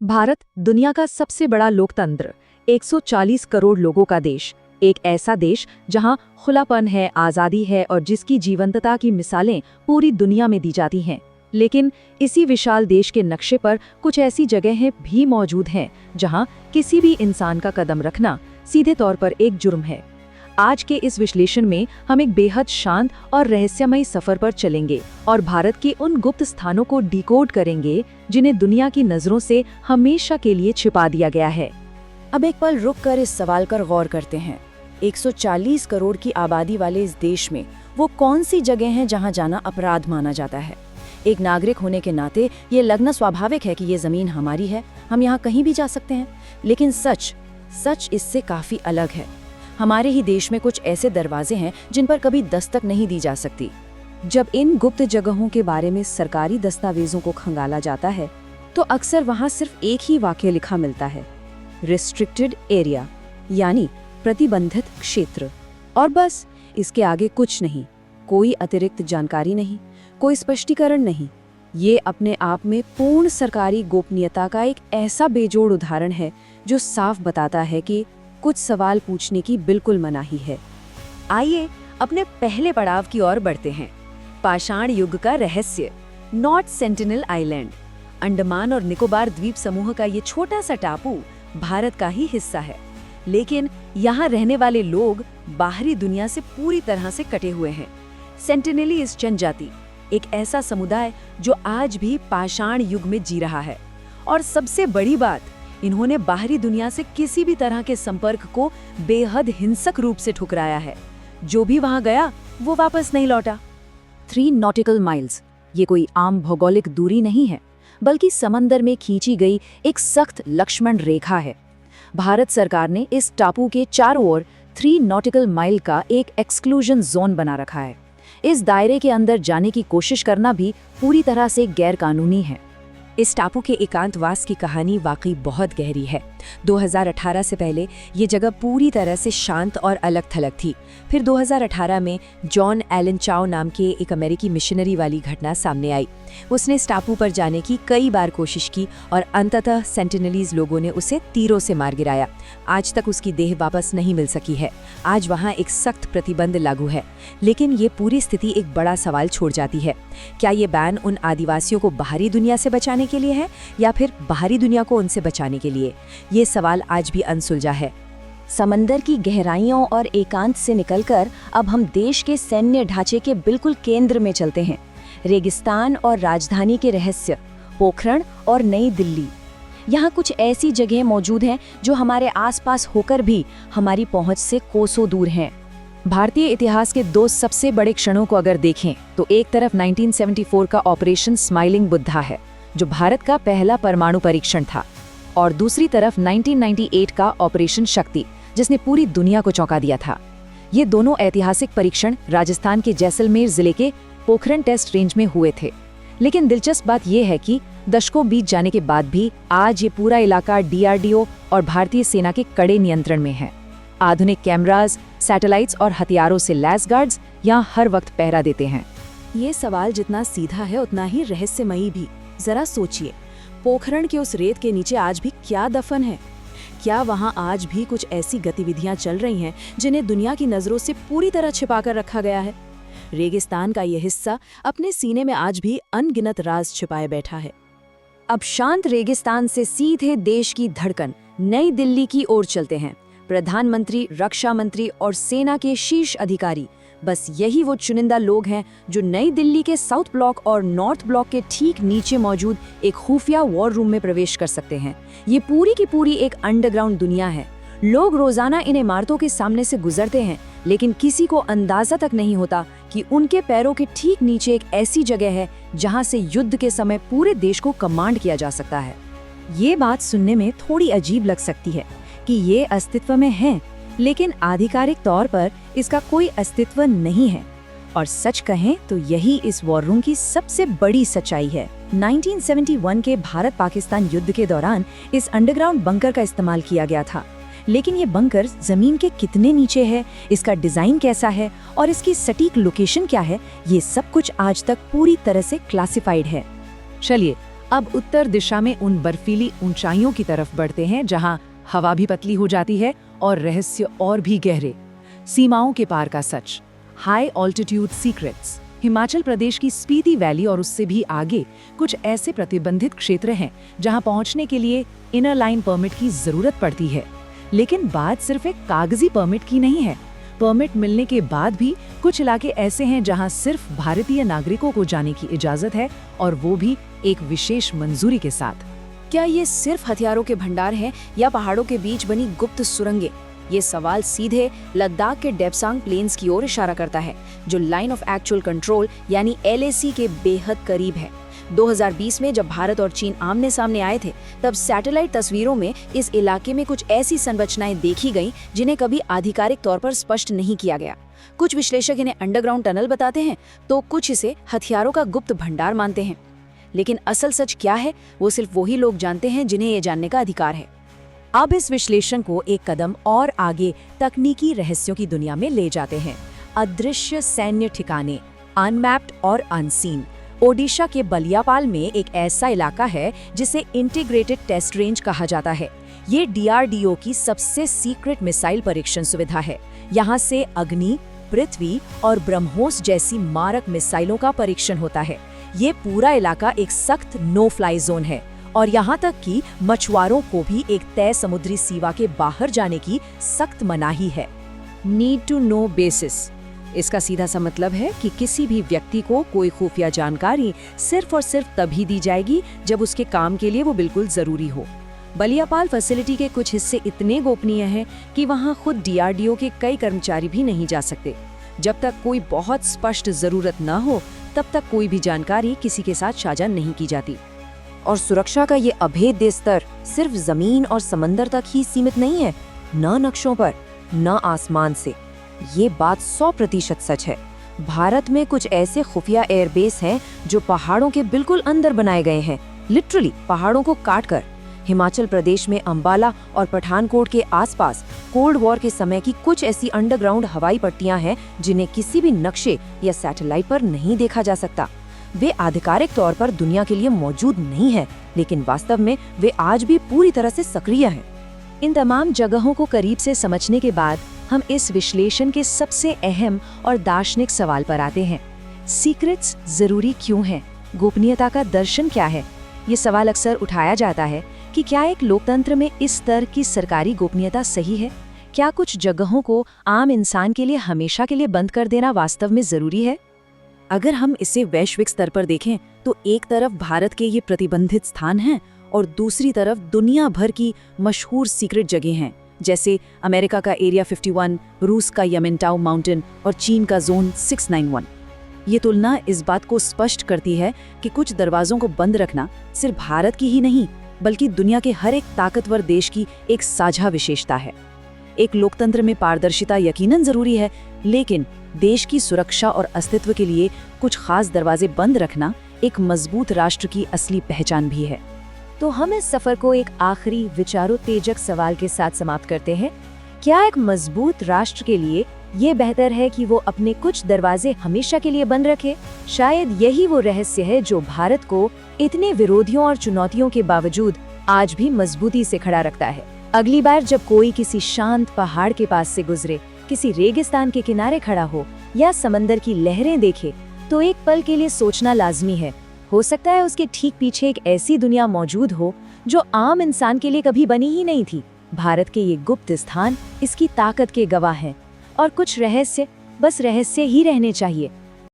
भारत दुनिया का सबसे बड़ा लोकतंत्र, 140 करोड़ लोगों का देश, एक ऐसा देश जहां खुलापन है, आज़ादी है और जिसकी जीवंतता की मिसालें पूरी दुनिया में दी जाती हैं। लेकिन इसी विशाल देश के नक्शे पर कुछ ऐसी जगहें भी मौजूद हैं जहां किसी भी इंसान का कदम रखना सीधे तौर पर एक जुर्म है। आज के इस विश्लेषण में हम एक बेहद शांत और रहस्यमयी सफर पर चलेंगे और भारत के उन गुप्त स्थानों को डिकोड करेंगे जिन्हें दुनिया की नजरों से हमेशा के लिए छिपा दिया गया है। अब एक पल रुक कर इस सवाल पर गौर करते हैं। 140 करोड़ की आबादी वाले इस देश में वो कौन सी जगह हैं जहां जाना अपराध माना जाता है? एक नागरिक होने के नाते ये लगना स्वाभाविक है कि ये जमीन हमारी है, हम यहाँ कहीं भी जा सकते हैं। लेकिन सच इससे काफी अलग है। हमारे ही देश में कुछ ऐसे दरवाजे हैं जिन पर कभी दस्तक नहीं दी जा सकती। जब इन गुप्त जगहों के बारे में सरकारी दस्तावेजों को खंगाला जाता है तो अक्सर वहाँ सिर्फ एक ही वाक्य लिखा मिलता है, रिस्ट्रिक्टेड एरिया, यानी प्रतिबंधित क्षेत्र। और बस, इसके आगे कुछ नहीं, कोई अतिरिक्त जानकारी नहीं, कोई स्पष्टीकरण नहीं। ये अपने आप में पूर्ण सरकारी गोपनीयता का एक ऐसा बेजोड़ उदाहरण है जो साफ बताता है कि कुछ सवाल पूछने की बिल्कुल मनाही है। आइए अपने पहले पड़ाव की ओर बढ़ते हैं। पाषाण युग का रहस्य, नॉर्थ सेंटिनल आइलैंड। अंडमान और निकोबार द्वीप समूह का ये छोटा सा टापू भारत का ही हिस्सा है, लेकिन यहाँ रहने वाले लोग बाहरी दुनिया से पूरी तरह से कटे हुए हैं। सेंटिनेलीज जनजाति, एक ऐसा समुदाय जो आज भी पाषाण युग में जी रहा है। और सबसे बड़ी बात, इन्होंने बाहरी दुनिया से किसी भी तरह के संपर्क को बेहद हिंसक रूप से ठुकराया है। जो भी वहां गया वो वापस नहीं लौटा। 3 नॉटिकल माइल्स, ये कोई आम भौगोलिक दूरी नहीं है, बल्कि समंदर में खींची गई एक सख्त लक्ष्मण रेखा है। भारत सरकार ने इस टापू के चारों ओर 3 नॉटिकल माइल का एक एक्सक्लूजन जोन बना रखा है। इस दायरे के अंदर जाने की कोशिश करना भी पूरी तरह से गैरकानूनी है। इस टापू के एकांतवास की कहानी वाकई बहुत गहरी है। 2018 से पहले ये जगह पूरी तरह से शांत और अलग थलग थी। फिर 2018 में जॉन एलन चाओ नाम के एक अमेरिकी मिशनरी वाली घटना सामने आई। उसने इस टापू पर जाने की कई बार कोशिश की और अंततः सेंटिनलीज लोगों ने उसे तीरों से मार गिराया। आज तक उसकी देह वापस नहीं मिल सकी है। आज वहाँ एक सख्त प्रतिबंध लागू है, लेकिन ये पूरी स्थिति एक बड़ा सवाल छोड़ जाती है। क्या ये बैन उन आदिवासियों को बाहरी दुनिया से बचाने के लिए है या फिर बाहरी दुनिया को उनसे बचाने के लिए? ये सवाल आज भी अनसुलझा है। समंदर की गहराइयों और एकांत से निकलकर अब हम देश के सैन्य ढांचे के बिल्कुल केंद्र में चलते हैं। रेगिस्तान और राजधानी के रहस्य, पोखरण और नई दिल्ली। यहाँ कुछ ऐसी जगह मौजूद हैं जो हमारे आसपास होकर भी हमारी पहुँच से कोसों दूर हैं। भारतीय इतिहास के 2 सबसे बड़े क्षणों को अगर देखें तो एक तरफ 1974 का ऑपरेशन स्माइलिंग बुद्धा है, जो भारत का पहला परमाणु परीक्षण था, और दूसरी तरफ 1998 का ऑपरेशन शक्ति, जिसने पूरी दुनिया को चौंका दिया था। ये दोनों ऐतिहासिक परीक्षण राजस्थान के जैसलमेर जिले के पोखरण टेस्ट रेंज में हुए थे। लेकिन दिलचस्प बात यह है कि दशकों बीत जाने के बाद भी आज ये पूरा इलाका DRDO और भारतीय सेना के कड़े नियंत्रण में है। आधुनिक कैमरास, सैटेलाइट्स और हथियारों से लैस गार्ड्स यहाँ हर वक्त पहरा देते हैं। ये सवाल जितना सीधा है उतना ही रहस्यमयी भी। जरा सोचिए, पोखरण के उस रेत के नीचे आज भी क्या दफन है? क्या वहाँ आज भी कुछ ऐसी गतिविधियाँ चल रही हैं जिन्हें दुनिया की नजरों से पूरी तरह छिपाकर रखा गया है? रेगिस्तान का यह हिस्सा अपने सीने में आज भी अनगिनत राज छिपाए बैठा है। अब शांत रेगिस्तान से सीधे देश की धड़कन नई दिल्ली की ओर चलते हैं। प्रधानमंत्री, रक्षा मंत्री और सेना के शीर्ष अधिकारी, बस यही वो चुनिंदा लोग हैं जो नई दिल्ली के साउथ ब्लॉक और नॉर्थ ब्लॉक के ठीक नीचे मौजूद एक खुफिया वॉर रूम में प्रवेश कर सकते हैं। ये पूरी की पूरी एक अंडरग्राउंड दुनिया है। लोग रोजाना इन इमारतों के सामने से गुजरते हैं, लेकिन किसी को अंदाजा तक नहीं होता कि उनके पैरों के ठीक नीचे एक ऐसी जगह है जहां से युद्ध के समय पूरे देश को कमांड किया जा सकता है। ये बात सुनने में थोड़ी अजीब लग सकती है कि ये अस्तित्व में है, लेकिन आधिकारिक तौर पर इसका कोई अस्तित्व नहीं है। और सच कहें तो यही इस वॉर रूम की सबसे बड़ी सच्चाई है। 1971 के भारत-पाकिस्तान युद्ध के दौरान इस अंडरग्राउंड बंकर का इस्तेमाल किया गया था। लेकिन ये बंकर जमीन के कितने नीचे है, इसका डिजाइन कैसा है और इसकी सटीक लोकेशन क्या है, ये सब कुछ आज तक पूरी तरह से क्लासिफाइड है। चलिए अब उत्तर दिशा में उन बर्फीली ऊंचाइयों की तरफ बढ़ते हैं जहां हवा भी पतली हो जाती है और रहस्य और भी गहरे। सीमाओं के पार का सच, high altitude secrets. Himachal Pradesh की स्पीति वैली और उससे भी आगे कुछ ऐसे प्रतिबंधित क्षेत्र हैं जहां पहुंचने के लिए इनर लाइन परमिट की जरूरत पड़ती है। लेकिन बात सिर्फ एक कागजी परमिट की नहीं है। परमिट मिलने के बाद भी कुछ इलाके ऐसे हैं जहां सिर्फ भारतीय नागरिकों को जाने की इजाजत है, और वो भी एक विशेष मंजूरी के साथ। क्या ये सिर्फ हथियारों के भंडार हैं या पहाड़ों के बीच बनी गुप्त सुरंगें? ये सवाल सीधे लद्दाख के डेप्सांग प्लेन्स की ओर इशारा करता है, जो लाइन ऑफ एक्चुअल कंट्रोल यानी LAC के बेहद करीब है। 2020 में जब भारत और चीन आमने सामने आए थे, तब सैटेलाइट तस्वीरों में इस इलाके में कुछ ऐसी संरचनाएं देखी गईं जिन्हें कभी आधिकारिक तौर पर स्पष्ट नहीं किया गया। कुछ विश्लेषक इन्हें अंडरग्राउंड टनल बताते हैं, तो कुछ इसे हथियारों का गुप्त भंडार मानते हैं। लेकिन असल सच क्या है, वो सिर्फ वही लोग जानते हैं जिन्हें ये जानने का अधिकार है। अब इस विश्लेषण को एक कदम और आगे तकनीकी रहस्यों की दुनिया में ले जाते हैं। अदृश्य सैन्य ठिकाने, अनमैप्ड और अनसीन। ओडिशा के बलियापाल में एक ऐसा इलाका है जिसे इंटीग्रेटेड टेस्ट रेंज कहा जाता है। ये DRDO की सबसे सीक्रेट मिसाइल परीक्षण सुविधा है। यहाँ से अग्नि, पृथ्वी और ब्रह्मोस जैसी मारक मिसाइलों का परीक्षण होता है। ये पूरा इलाका एक सख्त नो फ्लाई जोन है, और यहाँ तक कि मछुआरों को भी एक तय समुद्री सीमा के बाहर जाने की सख्त मनाही है। Need to know basis. इसका सीधा सा मतलब है कि किसी भी व्यक्ति को कोई खुफिया जानकारी सिर्फ और सिर्फ तभी दी जाएगी जब उसके काम के लिए वो बिल्कुल जरूरी हो। बलियापाल फैसिलिटी के कुछ हिस्से इतने गोपनीय हैं कि वहाँ खुद DRDO के कई कर्मचारी भी नहीं जा सकते। जब तक कोई बहुत स्पष्ट जरूरत न हो, तब तक कोई भी जानकारी किसी के साथ साझा नहीं की जाती। और सुरक्षा का ये अभेद्य स्तर सिर्फ जमीन और समंदर तक ही सीमित नहीं है, न नक्शों पर, न आसमान से। ये बात 100% सच है। भारत में कुछ ऐसे खुफिया एयरबेस हैं जो पहाड़ों के बिल्कुल अंदर बनाए गए हैं, लिटरली पहाड़ों को काटकर। हिमाचल प्रदेश में अंबाला और पठानकोट के आसपास कोल्ड वॉर के समय की कुछ ऐसी अंडरग्राउंड हवाई पट्टियां हैं जिन्हें किसी भी नक्शे या सैटेलाइट पर नहीं देखा जा सकता। वे आधिकारिक तौर पर दुनिया के लिए मौजूद नहीं है, लेकिन वास्तव में वे आज भी पूरी तरह से सक्रिय हैं। इन तमाम जगहों को करीब से समझने के बाद हम इस विश्लेषण के सबसे अहम और दार्शनिक सवाल पर आते हैं। सीक्रेट्स जरूरी क्यों हैं? गोपनीयता का दर्शन क्या है? ये सवाल अक्सर उठाया जाता है कि क्या एक लोकतंत्र में इस स्तर की सरकारी गोपनीयता सही है? क्या कुछ जगहों को आम इंसान के लिए हमेशा के लिए बंद कर देना वास्तव में जरूरी है? अगर हम इसे वैश्विक स्तर पर देखें तो एक तरफ भारत के ये प्रतिबंधित स्थान हैं और दूसरी तरफ दुनिया भर की मशहूर सीक्रेट जगह हैं, जैसे अमेरिका का एरिया 51, रूस का यमेनटाओ माउंटेन और चीन का जोन 691। ये तुलना इस बात को स्पष्ट करती है कि कुछ दरवाजों को बंद रखना सिर्फ भारत की ही नहीं, बल्कि दुनिया के हर एक ताकतवर देश की एक साझा विशेषता है। एक लोकतंत्र में पारदर्शिता यकीनन जरूरी है, लेकिन देश की सुरक्षा और अस्तित्व के लिए कुछ खास दरवाजे बंद रखना एक मजबूत राष्ट्र की असली पहचान भी है। तो हम इस सफर को एक आखिरी विचारोत्तेजक सवाल के साथ समाप्त करते हैं। क्या एक मजबूत राष्ट्र के लिए ये बेहतर है कि वो अपने कुछ दरवाजे हमेशा के लिए बंद रखे? शायद यही वो रहस्य है जो भारत को इतने विरोधियों और चुनौतियों के बावजूद आज भी मजबूती से खड़ा रखता है। अगली बार जब कोई किसी शांत पहाड़ के पास से गुजरे, किसी रेगिस्तान के किनारे खड़ा हो या समंदर की लहरें देखे, तो एक पल के लिए सोचना लाजमी है, हो सकता है उसके ठीक पीछे एक ऐसी दुनिया मौजूद हो जो आम इंसान के लिए कभी बनी ही नहीं थी। भारत के ये गुप्त स्थान इसकी ताकत के गवाह हैं, और कुछ रहस्य बस रहस्य ही रहने चाहिए।